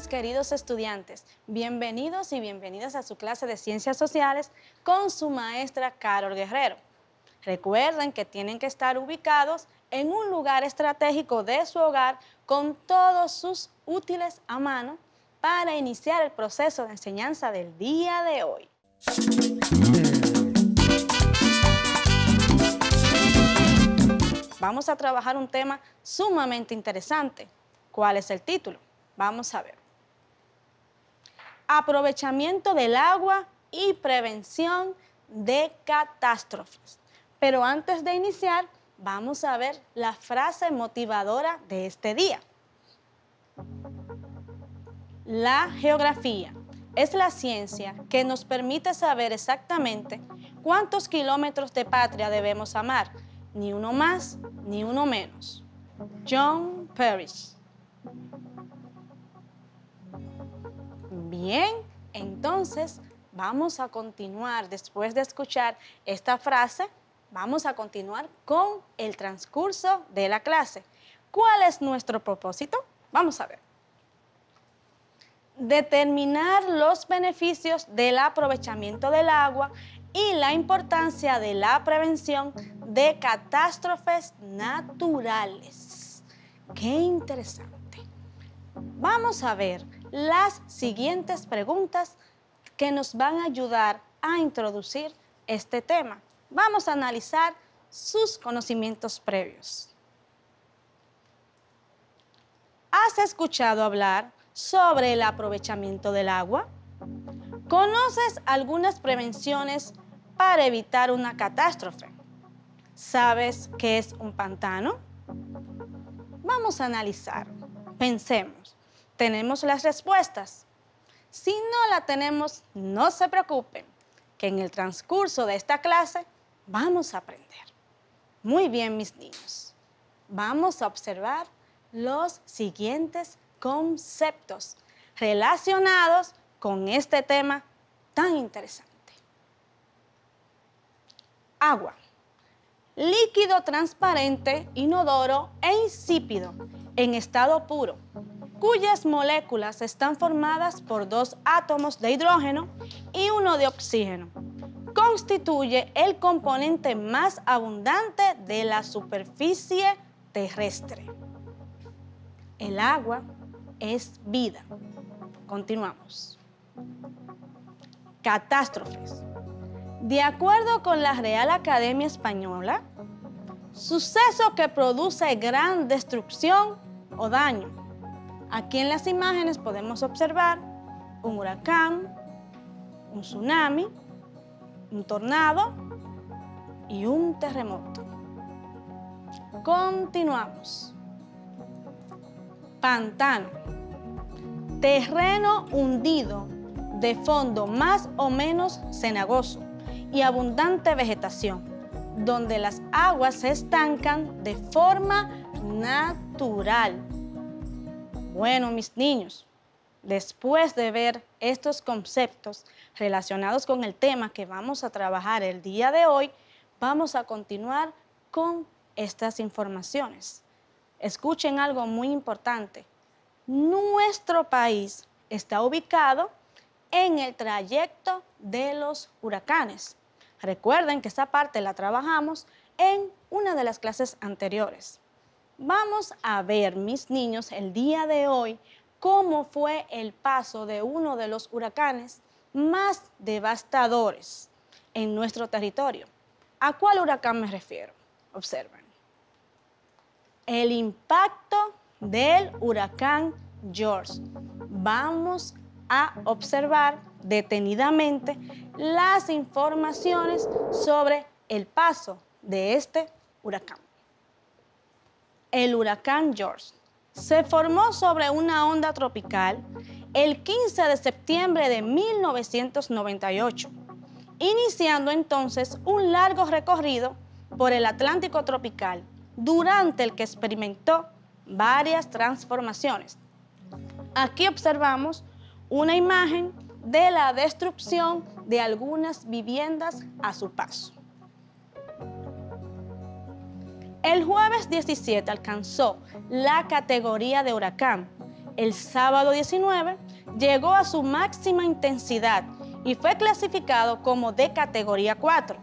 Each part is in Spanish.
mis queridos estudiantes? Bienvenidos y bienvenidas a su clase de Ciencias Sociales con su maestra Carol Guerrero. Recuerden que tienen que estar ubicados en un lugar estratégico de su hogar con todos sus útiles a mano para iniciar el proceso de enseñanza del día de hoy. Vamos a trabajar un tema sumamente interesante. ¿Cuál es el título? Vamos a ver. Aprovechamiento del agua y prevención de catástrofes. Pero antes de iniciar, vamos a ver la frase motivadora de este día. La geografía es la ciencia que nos permite saber exactamente cuántos kilómetros de patria debemos amar, ni uno más ni uno menos. John Parrish. Bien, entonces vamos a continuar después de escuchar esta frase. Vamos a continuar con el transcurso de la clase. ¿Cuál es nuestro propósito? Vamos a ver. Determinar los beneficios del aprovechamiento del agua y la importancia de la prevención de catástrofes naturales. ¡Qué interesante! Vamos a ver las siguientes preguntas que nos van a ayudar a introducir este tema. Vamos a analizar sus conocimientos previos. ¿Has escuchado hablar sobre el aprovechamiento del agua? ¿Conoces algunas prevenciones para evitar una catástrofe? ¿Sabes qué es un pantano? Vamos a analizar. Pensemos. ¿Tenemos las respuestas? Si no la tenemos, no se preocupen, que en el transcurso de esta clase vamos a aprender. Muy bien, mis niños. Vamos a observar los siguientes conceptos relacionados con este tema tan interesante. Agua. Líquido transparente, inodoro e insípido en estado puro, cuyas moléculas están formadas por 2 átomos de hidrógeno y 1 de oxígeno. Constituye el componente más abundante de la superficie terrestre. El agua es vida. Continuamos. Catástrofes. De acuerdo con la Real Academia Española, suceso que produce gran destrucción o daño. Aquí en las imágenes podemos observar un huracán, un tsunami, un tornado y un terremoto. Continuamos. Pantano. Terreno hundido de fondo más o menos cenagoso y abundante vegetación, donde las aguas se estancan de forma natural. Bueno, mis niños, después de ver estos conceptos relacionados con el tema que vamos a trabajar el día de hoy, vamos a continuar con estas informaciones. Escuchen algo muy importante. Nuestro país está ubicado en el trayecto de los huracanes. Recuerden que esta parte la trabajamos en una de las clases anteriores. Vamos a ver, mis niños, el día de hoy, cómo fue el paso de uno de los huracanes más devastadores en nuestro territorio. ¿A cuál huracán me refiero? Observen. El impacto del huracán George. Vamos a observar detenidamente las informaciones sobre el paso de este huracán. El huracán George se formó sobre una onda tropical el 15 de septiembre de 1998, iniciando entonces un largo recorrido por el Atlántico tropical, durante el que experimentó varias transformaciones. Aquí observamos una imagen de la destrucción de algunas viviendas a su paso. El jueves 17 alcanzó la categoría de huracán el sábado 19 llegó a su máxima intensidad y fue clasificado como de categoría 4.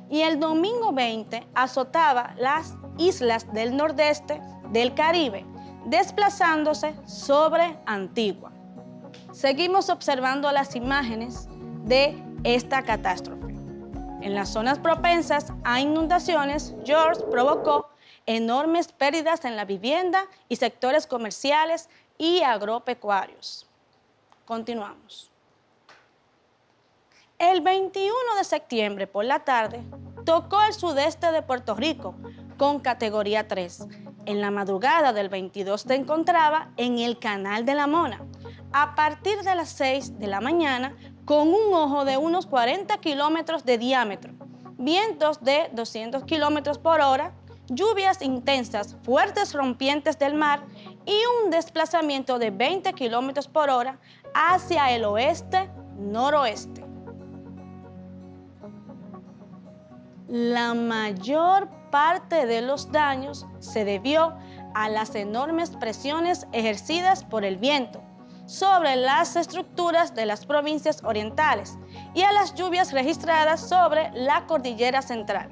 Y el domingo 20 azotaba las islas del nordeste del Caribe, desplazándose sobre Antigua. Seguimos observando las imágenes de esta catástrofe. En las zonas propensas a inundaciones, George provocó enormes pérdidas en la vivienda y sectores comerciales y agropecuarios. Continuamos. El 21 de septiembre por la tarde tocó el sudeste de Puerto Rico con categoría 3. En la madrugada del 22 se encontraba en el Canal de la Mona. A partir de las 6 de la mañana, con un ojo de unos 40 kilómetros de diámetro, vientos de 200 kilómetros por hora, lluvias intensas, fuertes rompientes del mar y un desplazamiento de 20 kilómetros por hora hacia el oeste-noroeste. La mayor parte de los daños se debió a las enormes presiones ejercidas por el viento sobre las estructuras de las provincias orientales y a las lluvias registradas sobre la cordillera central,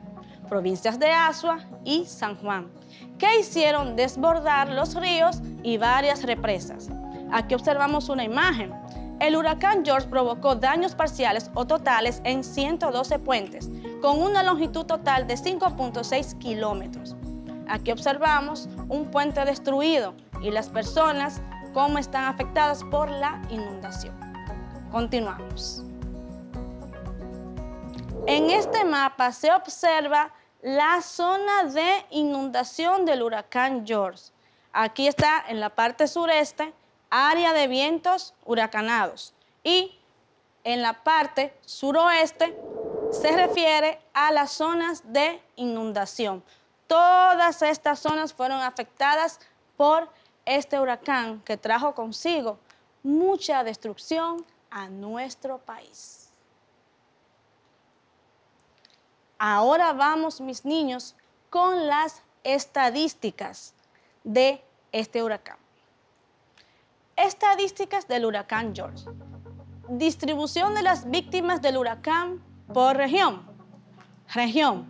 provincias de Azua y San Juan, que hicieron desbordar los ríos y varias represas. Aquí observamos una imagen. El huracán George provocó daños parciales o totales en 112 puentes, con una longitud total de 5.6 kilómetros. Aquí observamos un puente destruido y las personas cómo están afectadas por la inundación. Continuamos. En este mapa se observa la zona de inundación del huracán George. Aquí está en la parte sureste, área de vientos huracanados, y en la parte suroeste se refiere a las zonas de inundación. Todas estas zonas fueron afectadas por este huracán que trajo consigo mucha destrucción a nuestro país. Ahora vamos, mis niños, con las estadísticas de este huracán. Estadísticas del huracán George. Distribución de las víctimas del huracán por región. Región,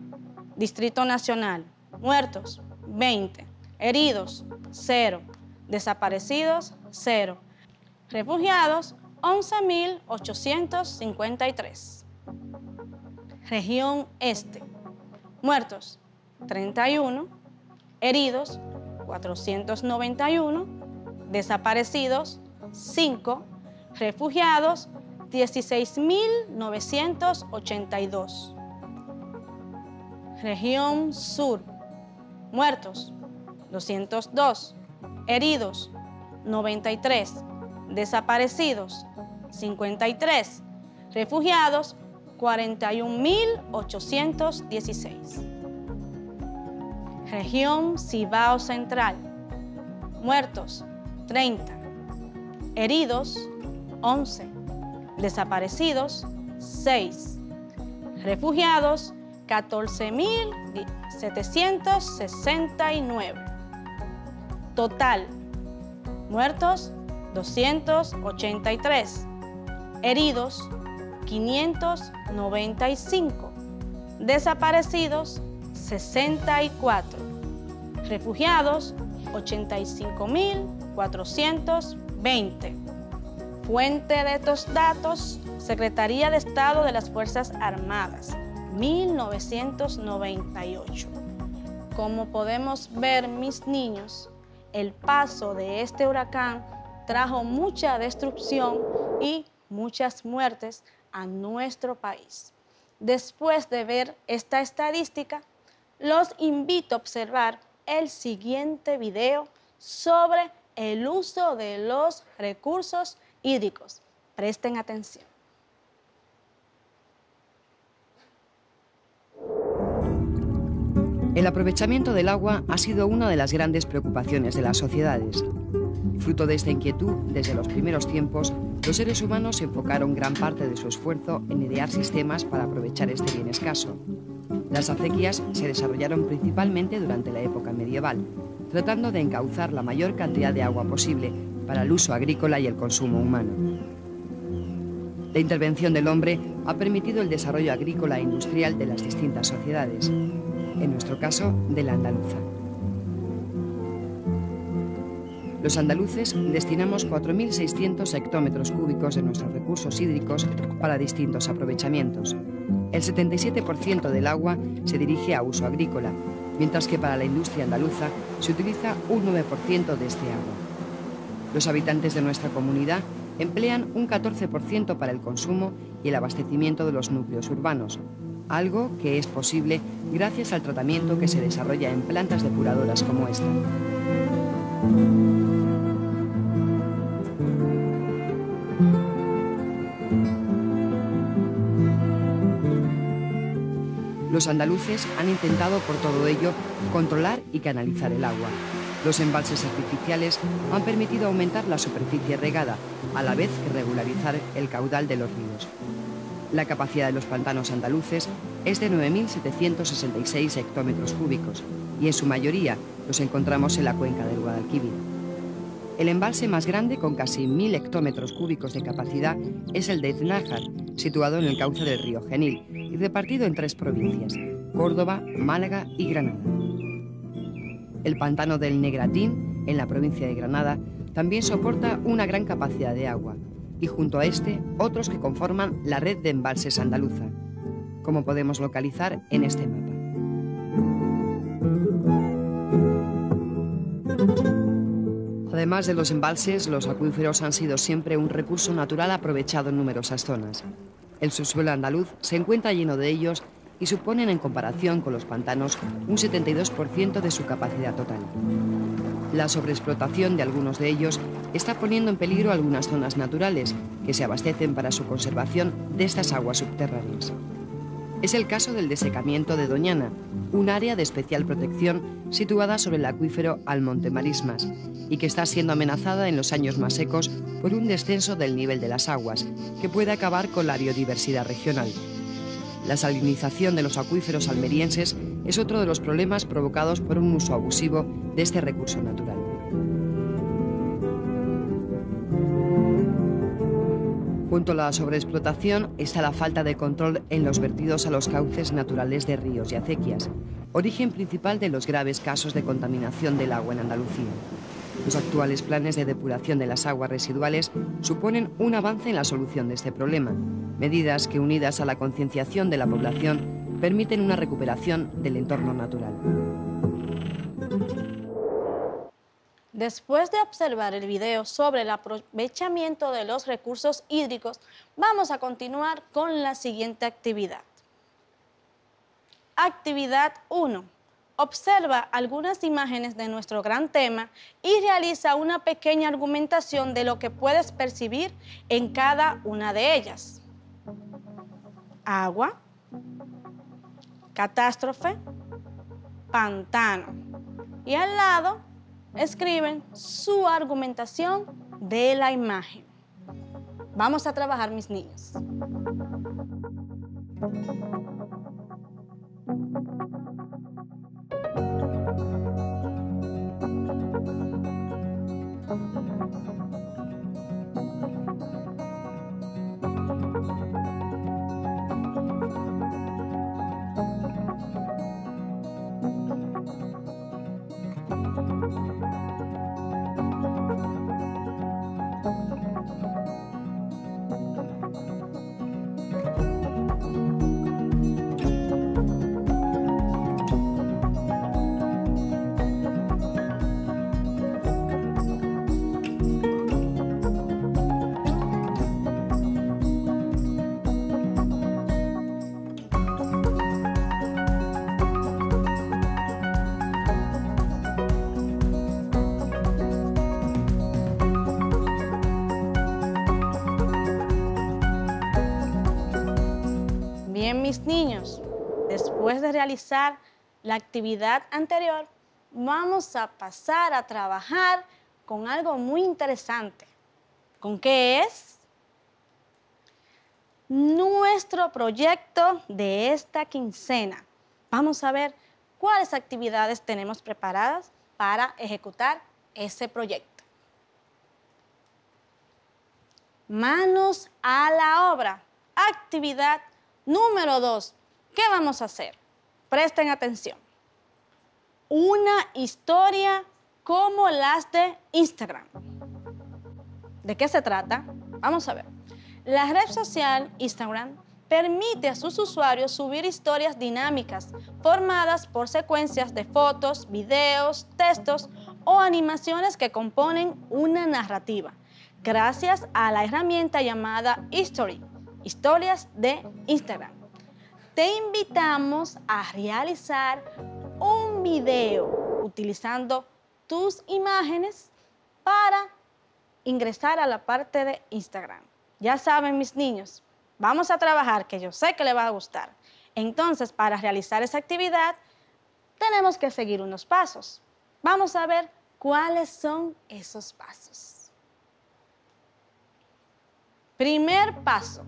Distrito Nacional. Muertos, 20. Heridos, 0. Desaparecidos, 0. Refugiados, 11.853. Región Este. Muertos, 31. Heridos, 491. Desaparecidos, 5. Refugiados, 16.982. Región Sur. Muertos, 202. Heridos, 93. Desaparecidos, 53. Refugiados, 41.816. Región Cibao Central. Muertos, 30. Heridos, 11. Desaparecidos, 6. Refugiados, 14.769. Total, muertos, 283. Heridos, 595. Desaparecidos, 64. Refugiados, 85.420. Fuente de estos datos, Secretaría de Estado de las Fuerzas Armadas, 1998. Como podemos ver, mis niños, el paso de este huracán trajo mucha destrucción y muchas muertes a nuestro país. Después de ver esta estadística, los invito a observar el siguiente video sobre el uso de los recursos hídricos. Presten atención. El aprovechamiento del agua ha sido una de las grandes preocupaciones de las sociedades. Fruto de esta inquietud, desde los primeros tiempos, los seres humanos enfocaron gran parte de su esfuerzo en idear sistemas para aprovechar este bien escaso. Las acequias se desarrollaron principalmente durante la época medieval, tratando de encauzar la mayor cantidad de agua posible para el uso agrícola y el consumo humano. La intervención del hombre ha permitido el desarrollo agrícola e industrial de las distintas sociedades, en nuestro caso, de la andaluza. Los andaluces destinamos 4.600 hectómetros cúbicos de nuestros recursos hídricos para distintos aprovechamientos. El 77% del agua se dirige a uso agrícola, mientras que para la industria andaluza se utiliza un 9% de este agua. Los habitantes de nuestra comunidad emplean un 14% para el consumo y el abastecimiento de los núcleos urbanos, algo que es posible gracias al tratamiento que se desarrolla en plantas depuradoras como esta. Los andaluces han intentado por todo ello controlar y canalizar el agua. Los embalses artificiales han permitido aumentar la superficie regada, a la vez que regularizar el caudal de los ríos. La capacidad de los pantanos andaluces es de 9.766 hectómetros cúbicos y en su mayoría los encontramos en la cuenca del Guadalquivir. El embalse más grande, con casi 1.000 hectómetros cúbicos de capacidad, es el de Iznájar, situado en el cauce del río Genil y repartido en 3 provincias: Córdoba, Málaga y Granada. El pantano del Negratín, en la provincia de Granada, también soporta una gran capacidad de agua, y junto a este, otros que conforman la red de embalses andaluza, como podemos localizar en este mapa. Además de los embalses, los acuíferos han sido siempre un recurso natural aprovechado en numerosas zonas. El subsuelo andaluz se encuentra lleno de ellos y suponen, en comparación con los pantanos, un 72% de su capacidad total. La sobreexplotación de algunos de ellos está poniendo en peligro algunas zonas naturales que se abastecen para su conservación de estas aguas subterráneas. Es el caso del desecamiento de Doñana, un área de especial protección situada sobre el acuífero Almonte Marismas y que está siendo amenazada en los años más secos por un descenso del nivel de las aguas, que puede acabar con la biodiversidad regional. La salinización de los acuíferos almerienses es otro de los problemas provocados por un uso abusivo de este recurso natural. Junto a la sobreexplotación está la falta de control en los vertidos a los cauces naturales de ríos y acequias, origen principal de los graves casos de contaminación del agua en Andalucía. Los actuales planes de depuración de las aguas residuales suponen un avance en la solución de este problema, medidas que, unidas a la concienciación de la población, permiten una recuperación del entorno natural. Después de observar el video sobre el aprovechamiento de los recursos hídricos, vamos a continuar con la siguiente actividad. Actividad 1. Observa algunas imágenes de nuestro gran tema y realiza una pequeña argumentación de lo que puedes percibir en cada una de ellas. Agua, catástrofe, pantano. Y al lado escriben su argumentación de la imagen. Vamos a trabajar, mis niños. Bien, mis niños, después de realizar la actividad anterior, vamos a pasar a trabajar con algo muy interesante. ¿Con qué es? Nuestro proyecto de esta quincena. Vamos a ver cuáles actividades tenemos preparadas para ejecutar ese proyecto. manos a la obra. Actividad número 2. ¿Qué vamos a hacer? Presten atención. Una historia como las de Instagram. ¿De qué se trata? Vamos a ver. La red social Instagram permite a sus usuarios subir historias dinámicas formadas por secuencias de fotos, videos, textos o animaciones que componen una narrativa, gracias a la herramienta llamada History, historias de Instagram. Te invitamos a realizar un video utilizando tus imágenes para ingresar a la parte de Instagram. Ya saben, mis niños, vamos a trabajar, que yo sé que les va a gustar. Entonces, para realizar esa actividad, tenemos que seguir unos pasos. Vamos a ver cuáles son esos pasos. Primer paso.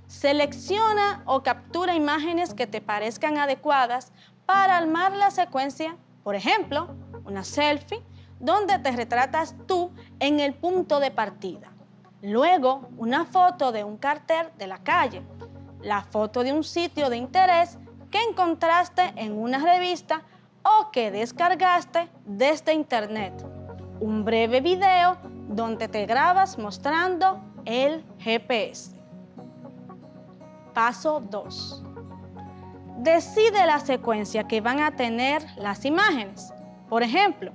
Selecciona o captura imágenes que te parezcan adecuadas para armar la secuencia, por ejemplo, una selfie, donde te retratas tú en el punto de partida. Luego, una foto de un cartel de la calle, la foto de un sitio de interés que encontraste en una revista o que descargaste desde internet. Un breve video donde te grabas mostrando el GPS. Paso 2. Decide la secuencia que van a tener las imágenes. Por ejemplo,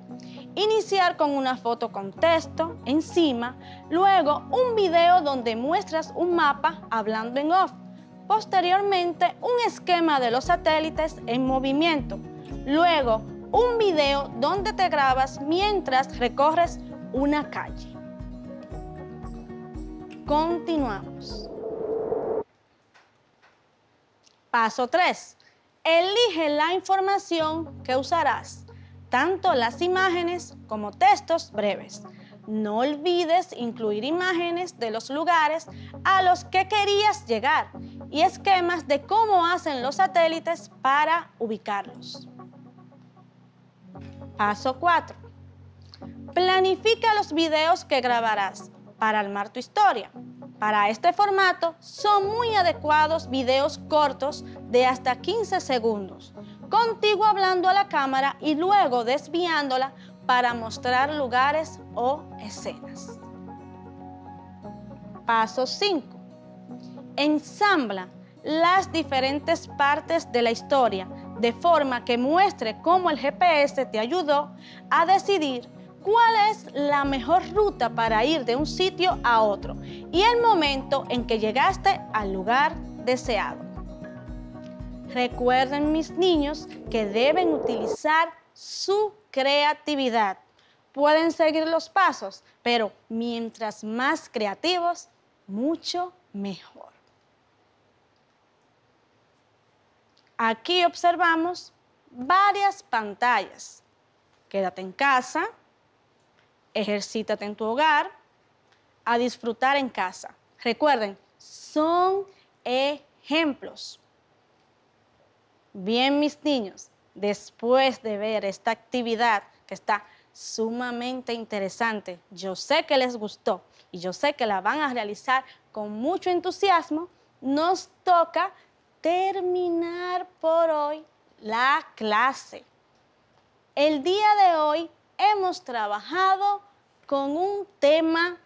iniciar con una foto con texto encima, luego un video donde muestras un mapa hablando en off, posteriormente un esquema de los satélites en movimiento, luego un video donde te grabas mientras recorres una calle. Continuamos. Paso 3. Elige la información que usarás, tanto las imágenes como textos breves. No olvides incluir imágenes de los lugares a los que querías llegar y esquemas de cómo hacen los satélites para ubicarlos. Paso 4. Planifica los videos que grabarás para armar tu historia. Para este formato son muy adecuados videos cortos de hasta 15 segundos, contigo hablando a la cámara y luego desviándola para mostrar lugares o escenas. Paso 5. Ensambla las diferentes partes de la historia de forma que muestre cómo el GPS te ayudó a decidir cuál es la mejor ruta para ir de un sitio a otro y el momento en que llegaste al lugar deseado. Recuerden, mis niños, que deben utilizar su creatividad. Pueden seguir los pasos, pero mientras más creativos, mucho mejor. Aquí observamos varias pantallas. Quédate en casa, ejercítate en tu hogar, a disfrutar en casa. Recuerden, son ejemplos. Bien, mis niños, después de ver esta actividad que está sumamente interesante, yo sé que les gustó y yo sé que la van a realizar con mucho entusiasmo, nos toca terminar por hoy la clase. El día de hoy hemos trabajado con un tema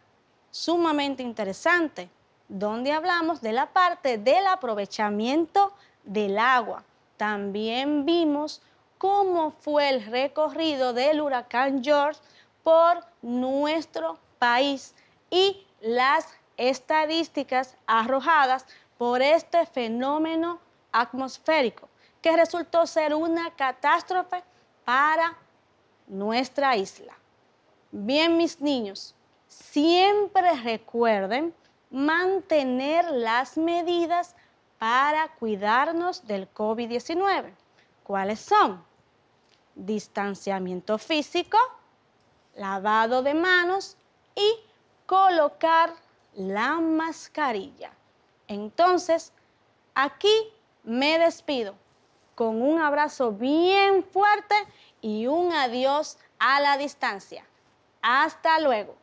sumamente interesante, donde hablamos de la parte del aprovechamiento del agua. También vimos cómo fue el recorrido del huracán George por nuestro país y las estadísticas arrojadas por este fenómeno atmosférico, que resultó ser una catástrofe para nuestra isla. Bien, mis niños, siempre recuerden mantener las medidas para cuidarnos del COVID-19. ¿Cuáles son? Distanciamiento físico, lavado de manos y colocar la mascarilla. Entonces, aquí me despido con un abrazo bien fuerte y un adiós a la distancia. Hasta luego.